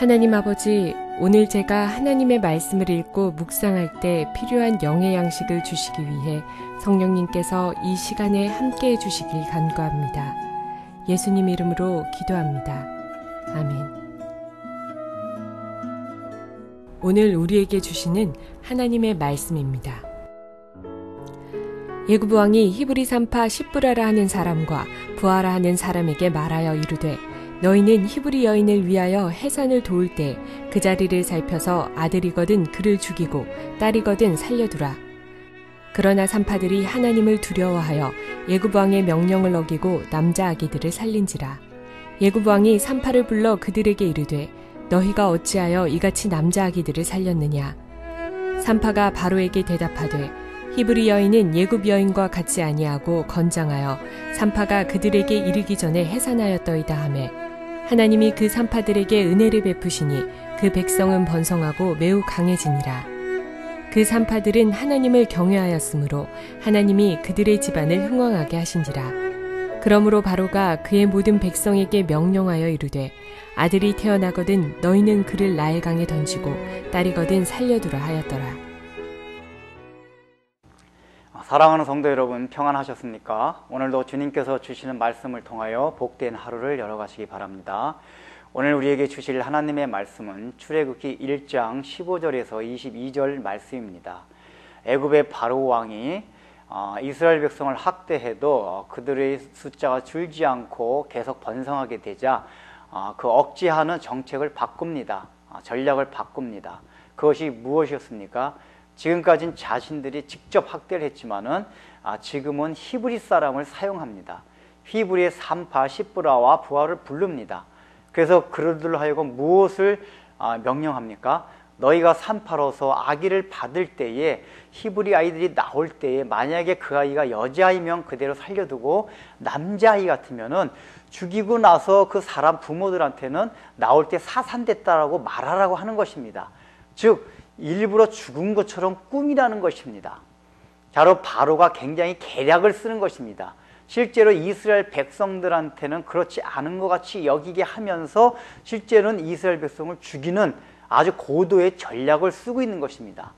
하나님 아버지, 오늘 제가 하나님의 말씀을 읽고 묵상할 때 필요한 영의 양식을 주시기 위해 성령님께서 이 시간에 함께해 주시길 간구합니다. 예수님 이름으로 기도합니다. 아멘. 오늘 우리에게 주시는 하나님의 말씀입니다. 예굽 왕이 히브리 산파 십브라라 하는 사람과 부하라 하는 사람에게 말하여 이르되 너희는 히브리 여인을 위하여 해산을 도울 때 그 자리를 살펴서 아들이거든 그를 죽이고 딸이거든 살려두라. 그러나 산파들이 하나님을 두려워하여 예굽 왕의 명령을 어기고 남자 아기들을 살린지라. 예굽 왕이 산파를 불러 그들에게 이르되 너희가 어찌하여 이같이 남자 아기들을 살렸느냐. 산파가 바로에게 대답하되 히브리 여인은 예굽 여인과 같지 아니하고 건장하여 산파가 그들에게 이르기 전에 해산하였더이다 하매 하나님이 그 산파들에게 은혜를 베푸시니 그 백성은 번성하고 매우 강해지니라. 그 산파들은 하나님을 경외하였으므로 하나님이 그들의 집안을 흥왕하게 하신지라. 그러므로 바로가 그의 모든 백성에게 명령하여 이르되 아들이 태어나거든 너희는 그를 나일강에 던지고 딸이거든 살려두라 하였더라. 사랑하는 성도 여러분, 평안하셨습니까? 오늘도 주님께서 주시는 말씀을 통하여 복된 하루를 열어가시기 바랍니다. 오늘 우리에게 주실 하나님의 말씀은 출애굽기 1장 15절에서 22절 말씀입니다. 애굽의 바로 왕이 이스라엘 백성을 학대해도 그들의 숫자가 줄지 않고 계속 번성하게 되자 그 억제하는 정책을 바꿉니다. 전략을 바꿉니다. 그것이 무엇이었습니까? 지금까지는 자신들이 직접 학대를 했지만은 지금은 히브리 사람을 사용합니다. 히브리의 산파 십브라와 부하를 부릅니다. 그래서 그들로 하여금 무엇을 명령합니까? 너희가 산파로서 아기를 받을 때에 히브리 아이들이 나올 때에 만약에 그 아이가 여자아이면 그대로 살려두고 남자아이 같으면은 죽이고 나서 그 사람 부모들한테는 나올 때 사산됐다라고 말하라고 하는 것입니다. 즉 일부러 죽은 것처럼 꾸미라는 것입니다. 바로가 굉장히 계략을 쓰는 것입니다. 실제로 이스라엘 백성들한테는 그렇지 않은 것 같이 여기게 하면서 실제로는 이스라엘 백성을 죽이는 아주 고도의 전략을 쓰고 있는 것입니다.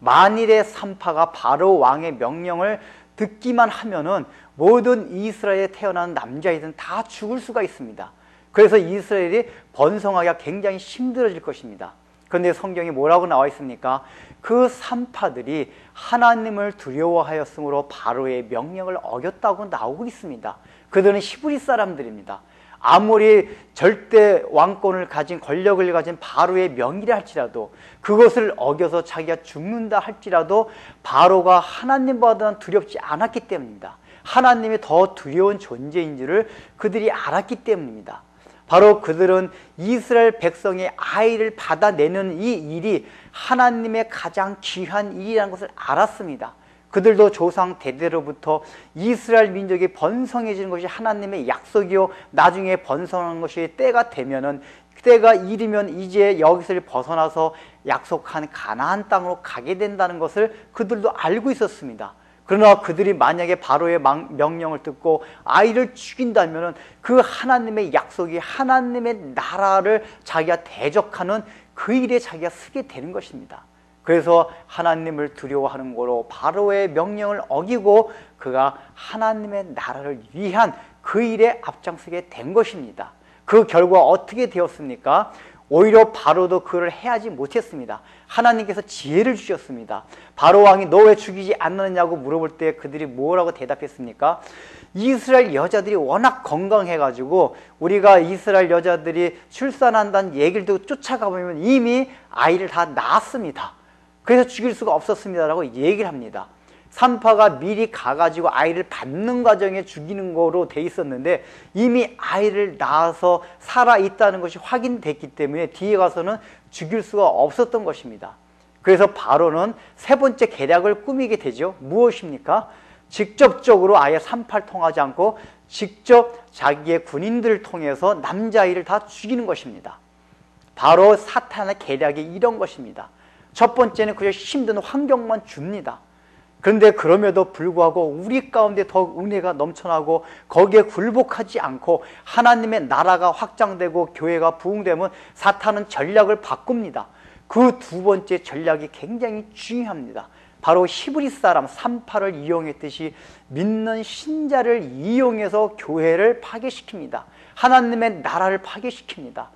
만일에 산파가 바로 왕의 명령을 듣기만 하면은 모든 이스라엘에 태어나는 남자애들은 다 죽을 수가 있습니다. 그래서 이스라엘이 번성하기가 굉장히 힘들어질 것입니다. 그런데 성경에 뭐라고 나와 있습니까? 그 산파들이 하나님을 두려워하였으므로 바로의 명령을 어겼다고 나오고 있습니다. 그들은 히브리 사람들입니다. 아무리 절대 왕권을 가진 권력을 가진 바로의 명이라 할지라도 그것을 어겨서 자기가 죽는다 할지라도 바로가 하나님보다는 두렵지 않았기 때문입니다. 하나님이 더 두려운 존재인지를 그들이 알았기 때문입니다. 바로 그들은 이스라엘 백성의 아이를 받아내는 이 일이 하나님의 가장 귀한 일이라는 것을 알았습니다. 그들도 조상 대대로부터 이스라엘 민족이 번성해지는 것이 하나님의 약속이요 나중에 번성하는 것이 때가 되면은 때가 이르면 이제 여기서 벗어나서 약속한 가나안 땅으로 가게 된다는 것을 그들도 알고 있었습니다. 그러나 그들이 만약에 바로의 명령을 듣고 아이를 죽인다면 그 하나님의 약속이 하나님의 나라를 자기가 대적하는 그 일에 자기가 쓰게 되는 것입니다. 그래서 하나님을 두려워하는 거로 바로의 명령을 어기고 그가 하나님의 나라를 위한 그 일에 앞장서게 된 것입니다. 그 결과 어떻게 되었습니까? 오히려 바로도 그를 해하지 못했습니다. 하나님께서 지혜를 주셨습니다. 바로 왕이 너 왜 죽이지 않느냐고 물어볼 때 그들이 뭐라고 대답했습니까? 이스라엘 여자들이 워낙 건강해가지고 우리가 이스라엘 여자들이 출산한다는 얘기를 듣고 쫓아가 보면 이미 아이를 다 낳았습니다. 그래서 죽일 수가 없었습니다라고 얘기를 합니다. 산파가 미리 가가지고 아이를 받는 과정에 죽이는 거로 돼 있었는데 이미 아이를 낳아서 살아있다는 것이 확인됐기 때문에 뒤에 가서는 죽일 수가 없었던 것입니다. 그래서 바로는 세 번째 계략을 꾸미게 되죠. 무엇입니까? 직접적으로 아예 산파를 통하지 않고 직접 자기의 군인들을 통해서 남자아이를 다 죽이는 것입니다. 바로 사탄의 계략이 이런 것입니다. 첫 번째는 그저 힘든 환경만 줍니다. 그런데 그럼에도 불구하고 우리 가운데 더 은혜가 넘쳐나고 거기에 굴복하지 않고 하나님의 나라가 확장되고 교회가 부흥되면 사탄은 전략을 바꿉니다. 그 두 번째 전략이 굉장히 중요합니다. 바로 히브리 사람 38을 이용했듯이 믿는 신자를 이용해서 교회를 파괴시킵니다. 하나님의 나라를 파괴시킵니다.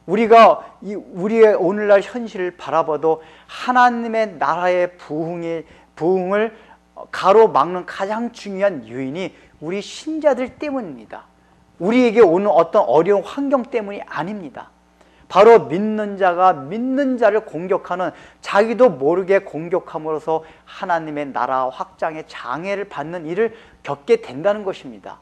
우리가 우리의 오늘날 현실을 바라봐도 하나님의 나라의 부흥을 가로막는 가장 중요한 요인이 우리 신자들 때문입니다. 우리에게 오는 어떤 어려운 환경 때문이 아닙니다. 바로 믿는 자가 믿는 자를 공격하는, 자기도 모르게 공격함으로써 하나님의 나라 확장의 장애를 받는 일을 겪게 된다는 것입니다.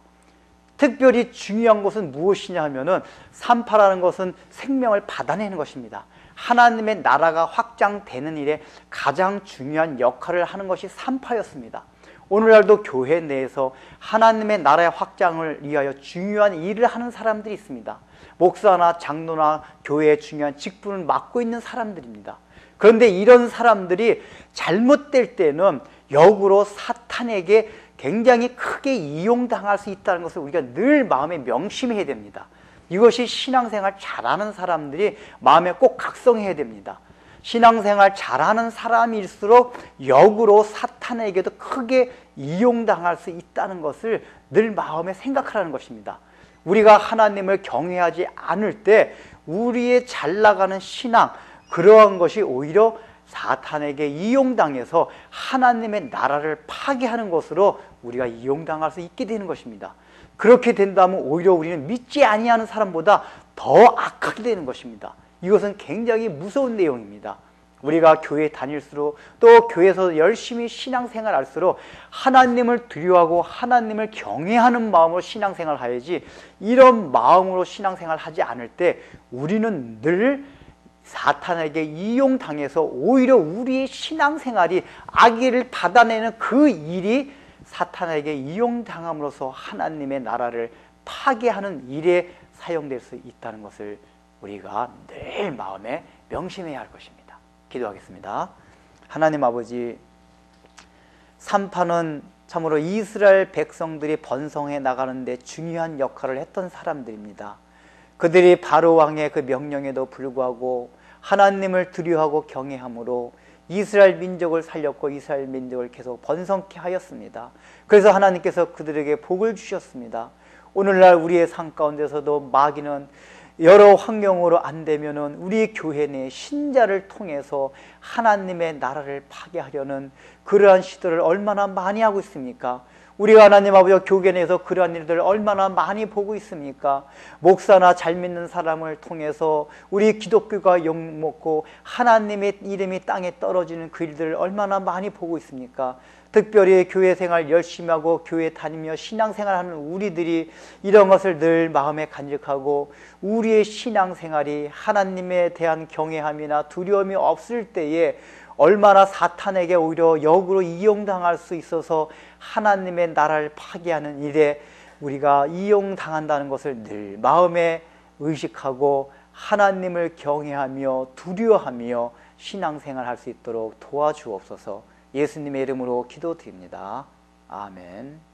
특별히 중요한 것은 무엇이냐 하면은 38라는 것은 생명을 받아내는 것입니다. 하나님의 나라가 확장되는 일에 가장 중요한 역할을 하는 것이 38였습니다. 오늘날도 교회 내에서 하나님의 나라의 확장을 위하여 중요한 일을 하는 사람들이 있습니다. 목사나 장로나 교회의 중요한 직분을 맡고 있는 사람들입니다. 그런데 이런 사람들이 잘못될 때는 역으로 사탄에게 굉장히 크게 이용당할 수 있다는 것을 우리가 늘 마음에 명심해야 됩니다. 이것이 신앙생활 잘하는 사람들이 마음에 꼭 각성해야 됩니다. 신앙생활 잘하는 사람일수록 역으로 사탄에게도 크게 이용당할 수 있다는 것을 늘 마음에 생각하라는 것입니다. 우리가 하나님을 경외하지 않을 때 우리의 잘 나가는 신앙, 그러한 것이 오히려 사탄에게 이용당해서 하나님의 나라를 파괴하는 것으로 우리가 이용당할 수 있게 되는 것입니다. 그렇게 된다면 오히려 우리는 믿지 아니하는 사람보다 더 악하게 되는 것입니다. 이것은 굉장히 무서운 내용입니다. 우리가 교회에 다닐수록 또 교회에서 열심히 신앙생활 할수록 하나님을 두려워하고 하나님을 경외하는 마음으로 신앙생활 하야지, 이런 마음으로 신앙생활 하지 않을 때 우리는 늘 사탄에게 이용당해서 오히려 우리의 신앙생활이 악의를 받아내는 그 일이 사탄에게 이용당함으로써 하나님의 나라를 파괴하는 일에 사용될 수 있다는 것을 우리가 늘 마음에 명심해야 할 것입니다. 기도하겠습니다. 하나님 아버지, 38는 참으로 이스라엘 백성들이 번성해 나가는 데 중요한 역할을 했던 사람들입니다. 그들이 바로 왕의 그 명령에도 불구하고 하나님을 두려워하고 경외함으로 이스라엘 민족을 살렸고 이스라엘 민족을 계속 번성케 하였습니다. 그래서 하나님께서 그들에게 복을 주셨습니다. 오늘날 우리의 삶 가운데서도 마귀는 여러 환경으로 안 되면은 우리 교회 내 신자를 통해서 하나님의 나라를 파괴하려는 그러한 시도를 얼마나 많이 하고 있습니까? 우리가 하나님 아버지 교회 내에서 그러한 일들을 얼마나 많이 보고 있습니까? 목사나 잘 믿는 사람을 통해서 우리 기독교가 욕먹고 하나님의 이름이 땅에 떨어지는 그 일들을 얼마나 많이 보고 있습니까? 특별히 교회 생활 열심히 하고 교회 다니며 신앙생활하는 우리들이 이런 것을 늘 마음에 간직하고 우리의 신앙생활이 하나님에 대한 경외함이나 두려움이 없을 때에 얼마나 사탄에게 오히려 역으로 이용당할 수 있어서 하나님의 나라를 파괴하는 일에 우리가 이용당한다는 것을 늘 마음에 의식하고 하나님을 경외하며 두려워하며 신앙생활할 수 있도록 도와주옵소서. 예수님의 이름으로 기도드립니다. 아멘.